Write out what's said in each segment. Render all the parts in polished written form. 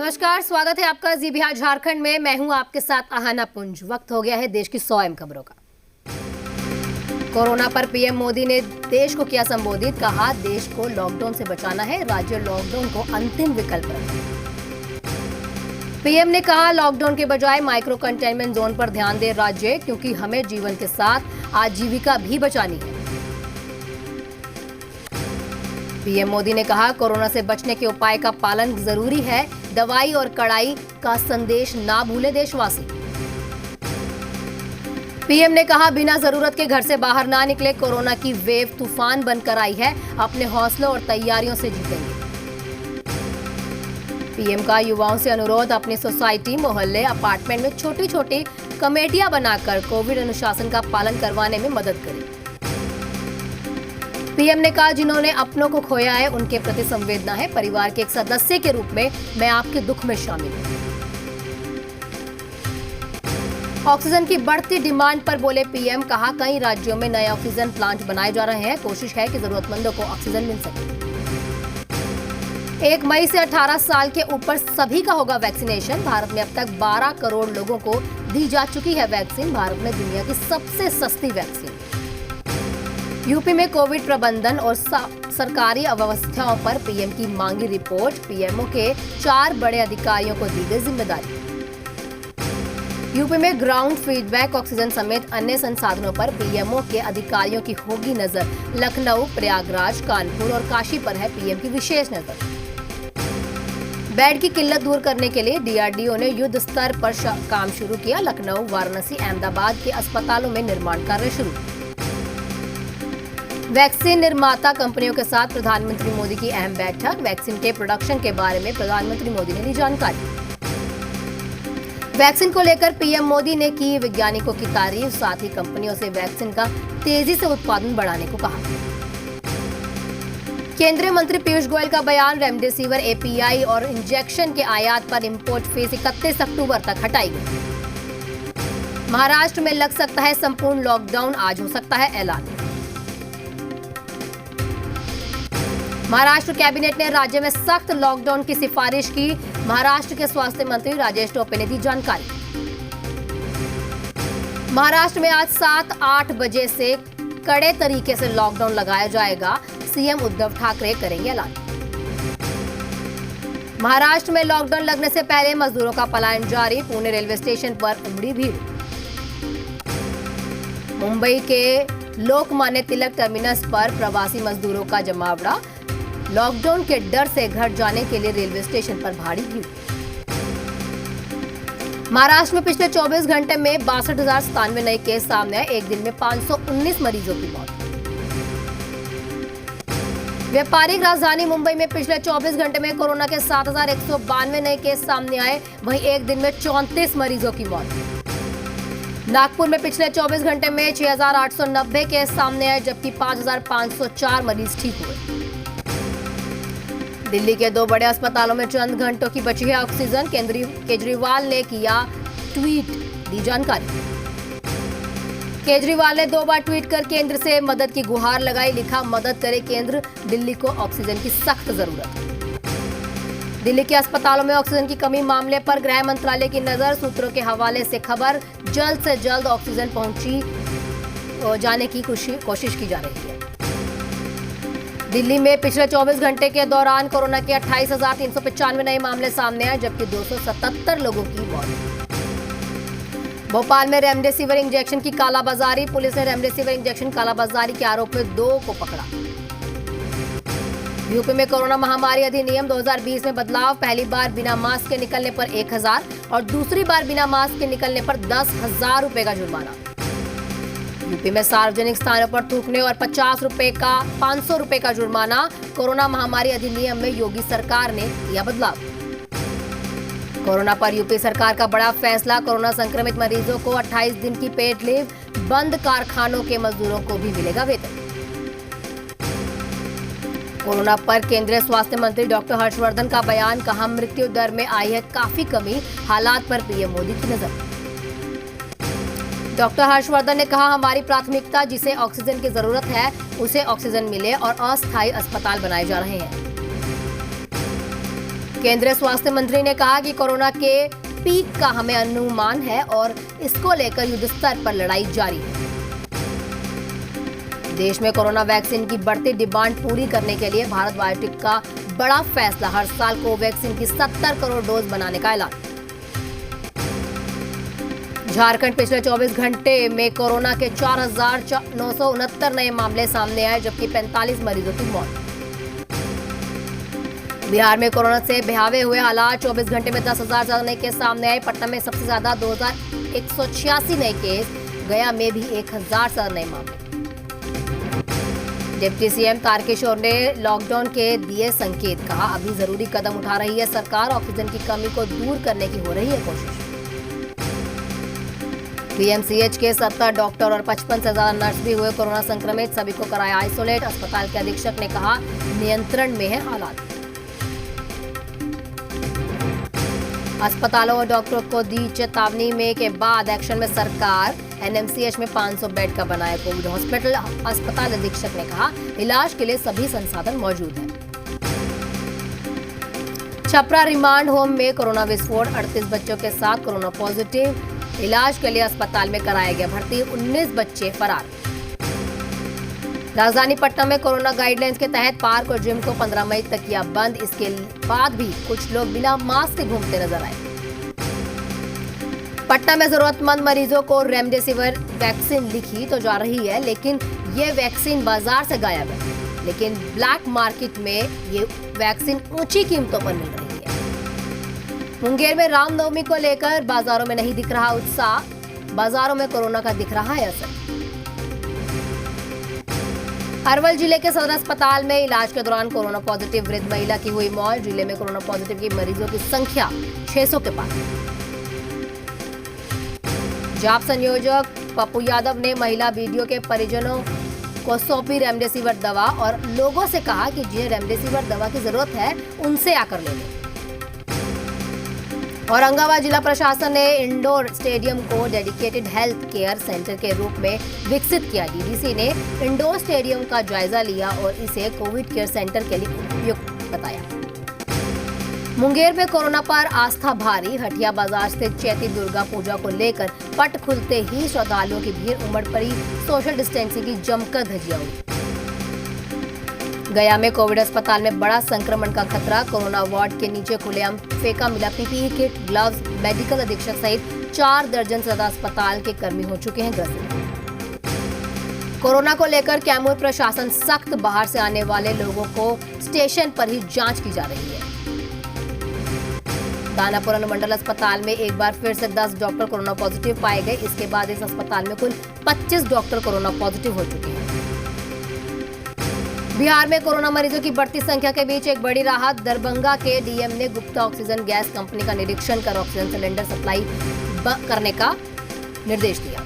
नमस्कार, स्वागत है आपका जी बिहार झारखंड में। मैं हूं आपके साथ आहाना पुंज। वक्त हो गया है देश की 100 अहम खबरों का। कोरोना पर पीएम मोदी ने देश को किया संबोधित। कहा, देश को लॉकडाउन से बचाना है, राज्य लॉकडाउन को अंतिम विकल्प रखें। पीएम ने कहा, लॉकडाउन के बजाय माइक्रो कंटेनमेंट जोन पर ध्यान दे राज्य, क्योंकि हमें जीवन के साथ आजीविका भी बचानी है। पीएम मोदी ने कहा, कोरोना से बचने के उपाय का पालन जरूरी है, दवाई और कड़ाई का संदेश ना भूले देशवासी। पीएम ने कहा, बिना जरूरत के घर से बाहर ना निकले, कोरोना की वेव तूफान बनकर आई है, अपने हौसलों और तैयारियों से जीतेंगे। पीएम का युवाओं से अनुरोध, अपनी सोसाइटी, मोहल्ले, अपार्टमेंट में छोटी छोटी कमेटियां बनाकर कोविड अनुशासन का पालन करवाने में मदद करें। पीएम ने कहा, जिन्होंने अपनों को खोया है उनके प्रति संवेदना है, परिवार के एक सदस्य के रूप में मैं आपके दुख में शामिल हूं। ऑक्सीजन की बढ़ती डिमांड पर बोले पीएम, कहा, कई राज्यों में नए ऑक्सीजन प्लांट बनाए जा रहे हैं, कोशिश है कि जरूरतमंदों को ऑक्सीजन मिल सके। 1 मई से 18 साल के ऊपर सभी का होगा वैक्सीनेशन। भारत में अब तक 12 करोड़ लोगों को दी जा चुकी है वैक्सीन। भारत में दुनिया की सबसे सस्ती वैक्सीन। यूपी में कोविड प्रबंधन और सरकारी अव्यवस्थाओं पर पीएम की मांगी रिपोर्ट। पीएमओ के 4 बड़े अधिकारियों को दी गई जिम्मेदारी। यूपी में ग्राउंड फीडबैक, ऑक्सीजन समेत अन्य संसाधनों पर पीएमओ के अधिकारियों की होगी नजर। लखनऊ, प्रयागराज, कानपुर और काशी पर है पीएम की विशेष नजर। बेड की किल्लत दूर करने के लिए डीआरडीओ ने युद्ध स्तर पर काम शुरू किया। लखनऊ, वाराणसी, अहमदाबाद के अस्पतालों में निर्माण कार्य शुरू। वैक्सीन निर्माता कंपनियों के साथ प्रधानमंत्री मोदी की अहम बैठक। वैक्सीन के प्रोडक्शन के बारे में प्रधानमंत्री मोदी ने दी जानकारी। वैक्सीन को लेकर पीएम मोदी ने की वैज्ञानिकों की तारीफ, साथ ही कंपनियों से वैक्सीन का तेजी से उत्पादन बढ़ाने को कहा। केंद्रीय मंत्री पीयूष गोयल का बयान, रेमडेसिविर एपीआई और इंजेक्शन के आयात पर इंपोर्ट फीस 31 अक्टूबर तक हटाई गई। महाराष्ट्र में लग सकता है संपूर्ण लॉकडाउन, आज हो सकता है ऐलान। महाराष्ट्र कैबिनेट ने राज्य में सख्त लॉकडाउन की सिफारिश की। महाराष्ट्र के स्वास्थ्य मंत्री राजेश टोपे ने दी जानकारी। महाराष्ट्र में आज 7-8 बजे से कड़े तरीके से लॉकडाउन लगाया जाएगा। सीएम उद्धव ठाकरे करेंगे ऐलान। महाराष्ट्र में लॉकडाउन लगने से पहले मजदूरों का पलायन जारी। पुणे रेलवे स्टेशन पर उमड़ी भीड़। मुंबई के लोकमान्य तिलक टर्मिनस पर प्रवासी मजदूरों का जमावड़ा। लॉकडाउन के डर से घर जाने के लिए रेलवे स्टेशन पर भारी भीड़। महाराष्ट्र में पिछले 24 घंटे में 62,097 नए केस सामने आए। एक दिन में 519 मरीजों की मौत। व्यापारिक राजधानी मुंबई में पिछले 24 घंटे में कोरोना के 7,192 नए केस सामने आए। वहीं एक दिन में 34 मरीजों की मौत। नागपुर में पिछले 24 घंटे में 6,890 केस सामने आए, जबकि 5,504 मरीज ठीक हुए। दिल्ली के 2 बड़े अस्पतालों में चंद घंटों की बची है ऑक्सीजन। केजरीवाल ने किया ट्वीट, दी जानकारी। केजरीवाल ने 2 बार ट्वीट कर केंद्र से मदद की गुहार लगाई। लिखा, मदद करे केंद्र, दिल्ली को ऑक्सीजन की सख्त जरूरत है। दिल्ली के अस्पतालों में ऑक्सीजन की कमी मामले पर गृह मंत्रालय की नजर। सूत्रों के हवाले से खबर, जल्द से जल्द ऑक्सीजन पहुंची जाने की कोशिश की जा रही है। दिल्ली में पिछले 24 घंटे के दौरान कोरोना के 28,395 नए मामले सामने आए, जबकि 277 लोगों की मौत। भोपाल में रेमडेसिविर इंजेक्शन की कालाबाजारी। पुलिस ने रेमडेसिविर इंजेक्शन कालाबाजारी के आरोप में 2 को पकड़ा। यूपी में कोरोना महामारी अधिनियम 2020 में बदलाव। पहली बार बिना मास्क के निकलने पर 1,000 और दूसरी बार बिना मास्क के निकलने पर 10,000 रुपए का जुर्माना। यूपी में सार्वजनिक स्थानों पर थूकने और 500 रुपए का जुर्माना। कोरोना महामारी अधिनियम में योगी सरकार ने किया बदलाव। कोरोना पर यूपी सरकार का बड़ा फैसला। कोरोना संक्रमित मरीजों को 28 दिन की पेड लीव। बंद कारखानों के मजदूरों को भी मिलेगा वेतन। कोरोना पर केंद्रीय स्वास्थ्य मंत्री डॉक्टर हर्षवर्धन का बयान। कहा, मृत्यु दर में आई है काफी कमी। हालात पर पीएम मोदी की नजर। डॉक्टर हर्षवर्धन ने कहा, हमारी प्राथमिकता जिसे ऑक्सीजन की जरूरत है उसे ऑक्सीजन मिले और अस्थायी अस्पताल बनाए जा रहे हैं। केंद्रीय स्वास्थ्य मंत्री ने कहा कि कोरोना के पीक का हमें अनुमान है और इसको लेकर युद्ध स्तर पर लड़ाई जारी है। देश में कोरोना वैक्सीन की बढ़ती डिमांड पूरी करने के लिए भारत बायोटेक का बड़ा फैसला, हर साल कोवैक्सीन की 70 करोड़ डोज बनाने का ऐलान। झारखंड पिछले 24 घंटे में कोरोना के 4,969 नए मामले सामने आए, जबकि 45 मरीजों की मौत। बिहार में कोरोना से बेहावे हुए हालात, 24 घंटे में 10,000 ज्यादा नए केस सामने आए। पटना में सबसे ज्यादा 2,186 नए केस, गया में भी 1,000 से ज्यादा नए मामले। डिप्टी सीएम तारकिशोर ने लॉकडाउन के दिए संकेत, कहा अभी जरूरी कदम उठा रही है सरकार, ऑक्सीजन की कमी को दूर करने की हो रही है कोशिश। पीएमसीएच के 70 डॉक्टर और 55 से ज्यादा नर्स भी हुए कोरोना संक्रमित, सभी को कराया आइसोलेट। अस्पताल के अधीक्षक ने कहा नियंत्रण में है हालात। अस्पतालों और डॉक्टरों को दी चेतावनी में के बाद एक्शन में सरकार, एनएमसीएच में 500 बेड का बनाया कोविड हॉस्पिटल। अस्पताल अधीक्षक ने कहा इलाज के लिए सभी संसाधन मौजूद हैं। छपरा रिमांड होम में कोरोना विस्फोट, 38 बच्चों के साथ कोरोना पॉजिटिव, इलाज के लिए अस्पताल में कराया गया भर्ती, 19 बच्चे फरार। राजधानी पटना में कोरोना गाइडलाइंस के तहत पार्क और जिम को 15 मई तक किया बंद। इसके बाद भी कुछ लोग बिना मास्क के घूमते नजर आए। पटना में जरूरतमंद मरीजों को रेमडेसिविर वैक्सीन लिखी तो जा रही है, लेकिन ये वैक्सीन बाजार से गायब है। लेकिन ब्लैक मार्केट में ये वैक्सीन ऊंची कीमतों पर मिल रही है। मुंगेर में रामनवमी को लेकर बाजारों में नहीं दिख रहा उत्साह, बाजारों में कोरोना का दिख रहा है असर। अरवल जिले के सदर अस्पताल में इलाज के दौरान कोरोना पॉजिटिव वृद्ध महिला की हुई मौत। जिले में कोरोना पॉजिटिव की मरीजों की संख्या 600 के पार। जाप संयोजक पप्पू यादव ने महिला बीडीओ के परिजनों को सौंपी रेमडेसिविर दवा और लोगों से कहा कि जिन्हें रेमडेसिविर दवा की जरूरत है उनसे आकर ले लें। औरंगाबाद जिला प्रशासन ने इंडोर स्टेडियम को डेडिकेटेड हेल्थ केयर सेंटर के रूप में विकसित किया। डीडीसी ने इंडोर स्टेडियम का जायजा लिया और इसे कोविड केयर सेंटर के लिए उपयुक्त बताया। मुंगेर में कोरोना पर आस्था भारी, हटिया बाजार स्थित चैती दुर्गा पूजा को लेकर पट खुलते ही श्रद्धालुओं की भीड़ उमड़ पड़ी। सोशल डिस्टेंसिंग की जमकर धज्जियां उड़ी। गया में कोविड अस्पताल में बड़ा संक्रमण का खतरा, कोरोना वार्ड के नीचे खुलेआम फेंका मिला पीपीई किट, ग्लव्स। मेडिकल अधीक्षक सहित 4 दर्जन से ज्यादा अस्पताल के कर्मी हो चुके हैं ग्रसित। कोरोना को लेकर कैमूर प्रशासन सख्त, बाहर से आने वाले लोगों को स्टेशन पर ही जांच की जा रही है। दानापुर अनुमंडल अस्पताल में एक बार फिर से 10 डॉक्टर कोरोना पॉजिटिव पाए गए। इसके बाद इस अस्पताल में कुल 25 डॉक्टर कोरोना पॉजिटिव हो चुके हैं। बिहार में कोरोना मरीजों की बढ़ती संख्या के बीच एक बड़ी राहत, दरभंगा के डीएम ने गुप्ता ऑक्सीजन गैस कंपनी का निरीक्षण कर ऑक्सीजन सिलेंडर सप्लाई करने का निर्देश दिया।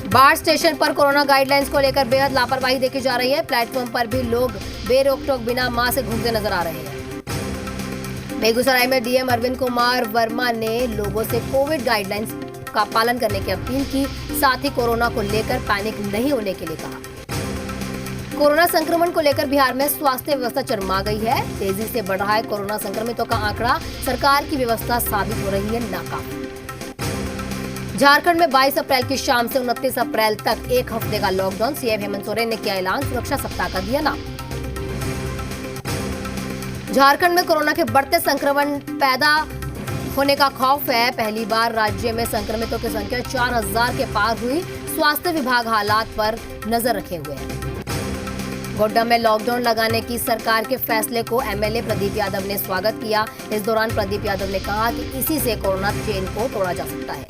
बाढ़ स्टेशन पर कोरोना गाइडलाइंस को लेकर बेहद लापरवाही देखी जा रही है। प्लेटफॉर्म पर भी लोग बेरोक टोक बिना मास्क से घूमते नजर आ रहे हैं। बेगूसराय में डीएम अरविंद कुमार वर्मा ने लोगों से कोविड गाइडलाइंस का पालन करने की अपील की, साथ ही कोरोना को लेकर पैनिक नहीं होने के लिए कहा। कोरोना संक्रमण को लेकर बिहार में स्वास्थ्य व्यवस्था चरमा गई है। तेजी से बढ़ रहा है कोरोना संक्रमितों का आंकड़ा, सरकार की व्यवस्था साबित हो रही है नाकाम। झारखंड में 22 अप्रैल की शाम से 29 अप्रैल तक एक हफ्ते का लॉकडाउन, सीएम हेमंत सोरेन ने किया ऐलान, सुरक्षा सप्ताह का दिया नाम। झारखंड में कोरोना के बढ़ते संक्रमण पैदा होने का खौफ है। पहली बार राज्य में संक्रमितों की संख्या 4000 के पार हुई। स्वास्थ्य विभाग हालात पर नजर रखे हुए है। गोड्डा में लॉकडाउन लगाने की सरकार के फैसले को एमएलए प्रदीप यादव ने स्वागत किया। इस दौरान प्रदीप यादव ने कहा कि इसी से कोरोना चेन को तोड़ा जा सकता है।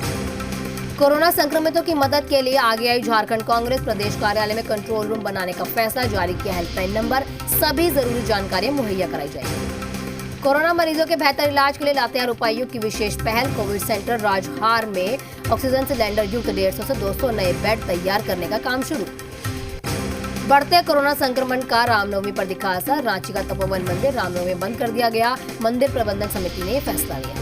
कोरोना संक्रमितों की मदद के लिए आगे आई झारखंड कांग्रेस, प्रदेश कार्यालय में कंट्रोल रूम बनाने का फैसला, जारी किया हेल्पलाइन नंबर, सभी जरूरी जानकारियां मुहैया कराई जाएगी। कोरोना मरीजों के बेहतर इलाज के लिए लातेहार उपायुक्त की विशेष पहल, कोविड सेंटर राजहार में ऑक्सीजन सिलेंडर युक्त 150 से 200 नए बेड तैयार करने का काम शुरू। बढ़ते कोरोना संक्रमण का रामनवमी पर दिखा असर, रांची का तपोवन मंदिर रामनवमी बंद कर दिया गया, मंदिर प्रबंधन समिति ने फैसला लिया।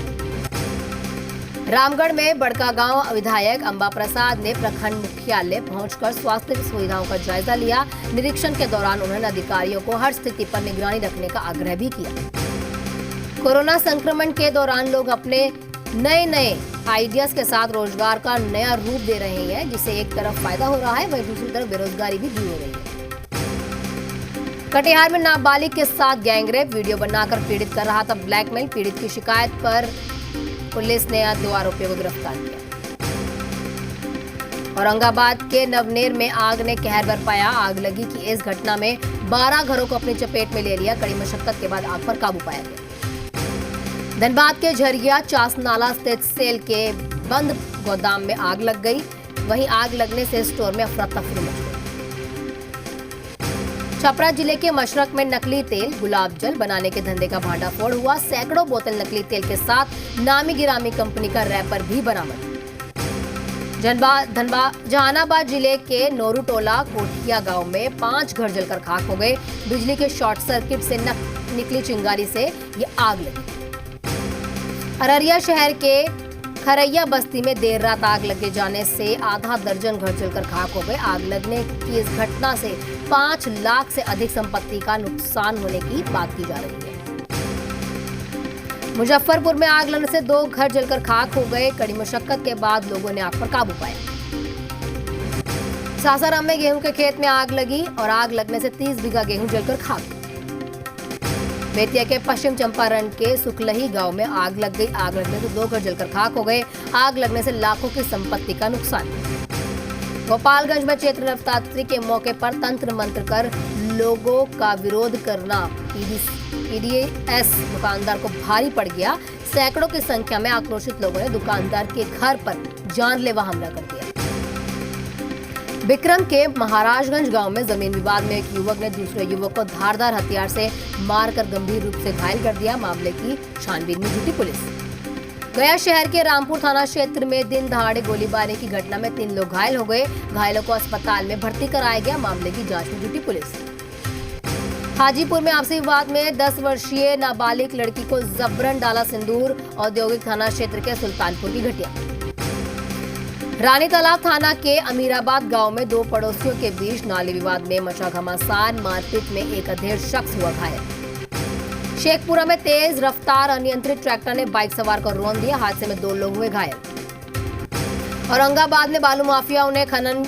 रामगढ़ में बड़कागांव विधायक अंबा प्रसाद ने प्रखंड मुख्यालय पहुंचकर स्वास्थ्य सुविधाओं का जायजा लिया। निरीक्षण के दौरान उन्होंने अधिकारियों को हर स्थिति पर निगरानी रखने का आग्रह भी किया। कोरोना संक्रमण के दौरान लोग अपने नए आइडियाज के साथ रोजगार का नया रूप दे रहे हैं, जिससे एक तरफ फायदा हो रहा है वहीं दूसरी तरफ बेरोजगारी भी दूर हो रही है। कटिहार में नाबालिग के साथ गैंगरेप, वीडियो बनाकर पीड़ित कर रहा था ब्लैकमेल। पीड़ित की शिकायत पर पुलिस ने 2 आरोपियों को गिरफ्तार किया। औरंगाबाद के नवनेर में आग ने कहर बरपाया। आग लगी की इस घटना में 12 घरों को अपनी चपेट में ले लिया। कड़ी मशक्कत के बाद आग पर काबू पाया गया। धनबाद के झरिया चासनाला स्थित सेल के बंद गोदाम में आग लग गई। वहीं आग लगने से स्टोर में अफरा तफरी मच गई। छपरा जिले के मशरक में नकली तेल, गुलाब जल बनाने के धंधे का भांडाफोड़ हुआ। सैकड़ों बोतल नकली तेल के साथ नामी गिरामी कंपनी का रैपर भी बरामद। जहानाबाद जिले के नोरूटोला कोठिया गांव में 5 घर जलकर खाक हो गए। बिजली के शॉर्ट सर्किट से निकली चिंगारी से ये आग लगी। अररिया शहर के खरैया बस्ती में देर रात आग लगे जाने से आधा दर्जन घर जलकर खाक हो गए। आग लगने की इस घटना से 5 लाख से अधिक संपत्ति का नुकसान होने की बात की जा रही है। मुजफ्फरपुर में आग लगने से 2 घर जलकर खाक हो गए। कड़ी मशक्कत के बाद लोगों ने आग पर काबू पाया। सासाराम में गेहूं के खेत में आग लगी और आग लगने से 30 बीघा गेहूं जलकर खाक। बेतिया के पश्चिम चंपारण के सुखलही गांव में आग लग गई। आग लगने से 2 घर जलकर खाक हो गए। आग लगने से लाखों की संपत्ति का नुकसान। गोपालगंज में चैत्र नवरात्रि के मौके पर तंत्र मंत्र कर लोगों का विरोध करना पीडीएस दुकानदार को भारी पड़ गया। सैकड़ों की संख्या में आक्रोशित लोगों ने दुकानदार के घर पर जानलेवा हमला कर दिया। विक्रम के महाराजगंज गांव में जमीन विवाद में एक युवक ने दूसरे युवक को धारदार हथियार से मारकर गंभीर रूप से घायल कर दिया। मामले की छानबीन में जुटी पुलिस। गया शहर के रामपुर थाना क्षेत्र में दिन दहाड़े गोलीबारी की घटना में 3 लोग घायल हो गए। घायलों को अस्पताल में भर्ती कराया गया। मामले की जांच में जुटी पुलिस। हाजीपुर में आपसी विवाद में 10 वर्षीय नाबालिग लड़की को जबरन डाला सिंदूर। औद्योगिक थाना क्षेत्र के सुल्तानपुर की घटिया। रानी तालाब थाना के अमीराबाद गांव में 2 पड़ोसियों के बीच नाली विवाद में मचा घमासान। मारपीट में एक अधेड़ शख्स हुआ घायल। शेखपुरा में तेज रफ्तार अनियंत्रित ट्रैक्टर ने बाइक सवार को रौंद दिया। हादसे में 2 लोग हुए घायल। औरंगाबाद में बालू माफियाओं ने खनन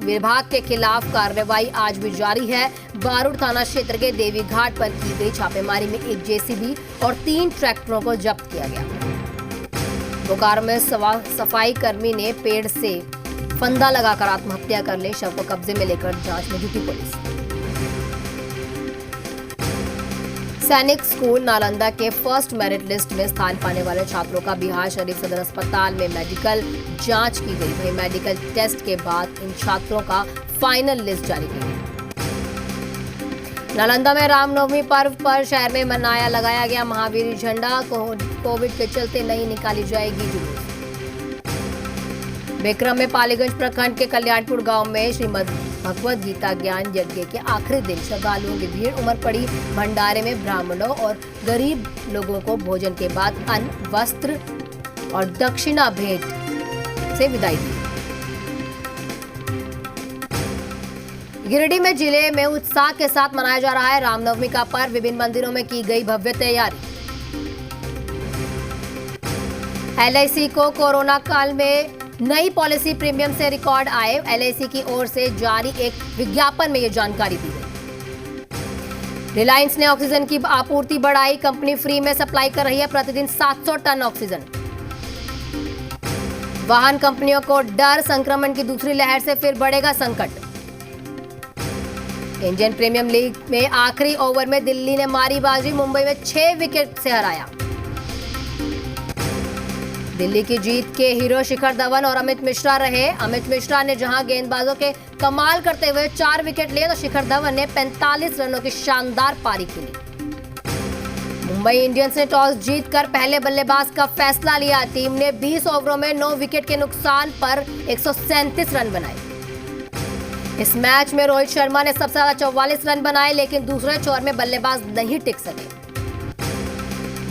विभाग के खिलाफ कार्रवाई आज भी जारी है। बारूद थाना क्षेत्र के देवी घाट पर की गई छापेमारी में एक जेसीबी और 3 ट्रैक्टरों को जब्त किया गया। बोकारो में सफाई कर्मी ने पेड़ से फंदा लगाकर आत्महत्या कर ली। शव को कब्जे में लेकर जांच में जुटी पुलिस। सैनिक स्कूल नालंदा के फर्स्ट मेरिट लिस्ट में स्थान पाने वाले छात्रों का बिहार शरीफ सदर अस्पताल में मेडिकल जांच की गई। वहीं मेडिकल टेस्ट के बाद इन छात्रों का फाइनल लिस्ट जारी की गई। नालंदा में रामनवमी पर्व पर शहर में लगाया गया महावीर झंडा। कोविड के चलते नहीं निकाली जाएगी जुलूस। विक्रम में पालीगंज प्रखंड के कल्याणपुर गांव में श्रीमद् भगवद गीता ज्ञान यज्ञ के आखिरी दिन श्रद्धालुओं की भीड़ उमड़ पड़ी। भंडारे में ब्राह्मणों और गरीब लोगों को भोजन के बाद अन्न, वस्त्र और दक्षिणा भेंट से विदाई दी। गिरिडीह में जिले में उत्साह के साथ मनाया जा रहा है रामनवमी का पर्व। विभिन्न मंदिरों में की गई भव्य तैयारी। एलआईसी को कोरोना काल में नई पॉलिसी प्रीमियम से रिकॉर्ड आए। एलआईसी की ओर से जारी एक विज्ञापन में ये जानकारी दी गई। रिलायंस ने ऑक्सीजन की आपूर्ति बढ़ाई। कंपनी फ्री में सप्लाई कर रही है प्रतिदिन 700 टन ऑक्सीजन। वाहन कंपनियों को डर, संक्रमण की दूसरी लहर से फिर बढ़ेगा संकट। इंडियन प्रीमियर लीग में आखिरी ओवर में दिल्ली ने मारी बाजी। मुंबई में 6 विकेट से हराया। दिल्ली की जीत के हीरो शिखर धवन और अमित मिश्रा रहे। अमित मिश्रा ने जहां गेंदबाजों के कमाल करते हुए 4 विकेट लिए तो शिखर धवन ने 45 रनों की शानदार पारी खेली। मुंबई इंडियंस ने टॉस जीतकर पहले बल्लेबाज का फैसला लिया। टीम ने 20 ओवरों में 9 विकेट के नुकसान पर 137 रन बनाए। इस मैच में रोहित शर्मा ने सबसे ज्यादा 44 रन बनाए, लेकिन दूसरे छोर में बल्लेबाज नहीं टिक सके।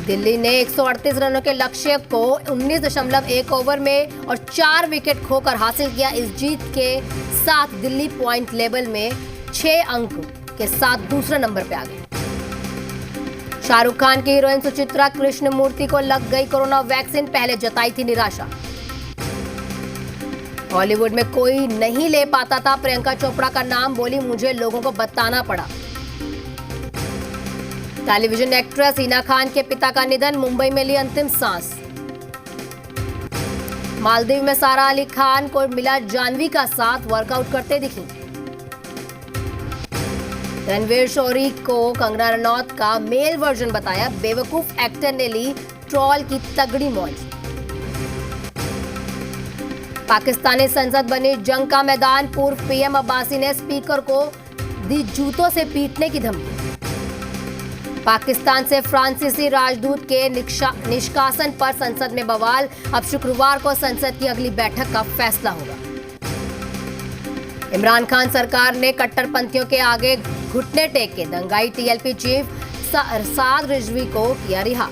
दिल्ली ने 138 रनों के लक्ष्य को 19.1 ओवर में और 4 विकेट खोकर हासिल किया। इस जीत के साथ दिल्ली पॉइंट लेवल में 6 अंक के साथ दूसरे नंबर पर आ गई। शाहरुख खान की हीरोइन सुचित्रा कृष्णमूर्ति को लग गई कोरोना वैक्सीन, पहले जताई थी निराशा। हॉलीवुड में कोई नहीं ले पाता था प्रियंका चोपड़ा का नाम, बोली मुझे लोगों को बताना पड़ा। टेलीविजन एक्ट्रेस हिना खान के पिता का निधन, मुंबई में ली अंतिम सांस। मालदीव में सारा अली खान को मिला जाह्नवी का साथ, वर्कआउट करते दिखी। रणवीर शोरी को कंगना रनौत का मेल वर्जन बताया, बेवकूफ एक्टर ने ली ट्रोल की तगड़ी मौज। पाकिस्तानी संसद बनी जंग का मैदान, पूर्व पीएम अब्बासी ने स्पीकर को दी जूतों से पीटने की धमकी। पाकिस्तान से फ्रांसीसी राजदूत के निष्कासन पर संसद में बवाल, अब शुक्रवार को संसद की अगली बैठक का फैसला होगा। इमरान खान सरकार ने कट्टरपंथियों के आगे घुटने टेके, दंगाई टीएलपी चीफ साद रिजवी को किया रिहा।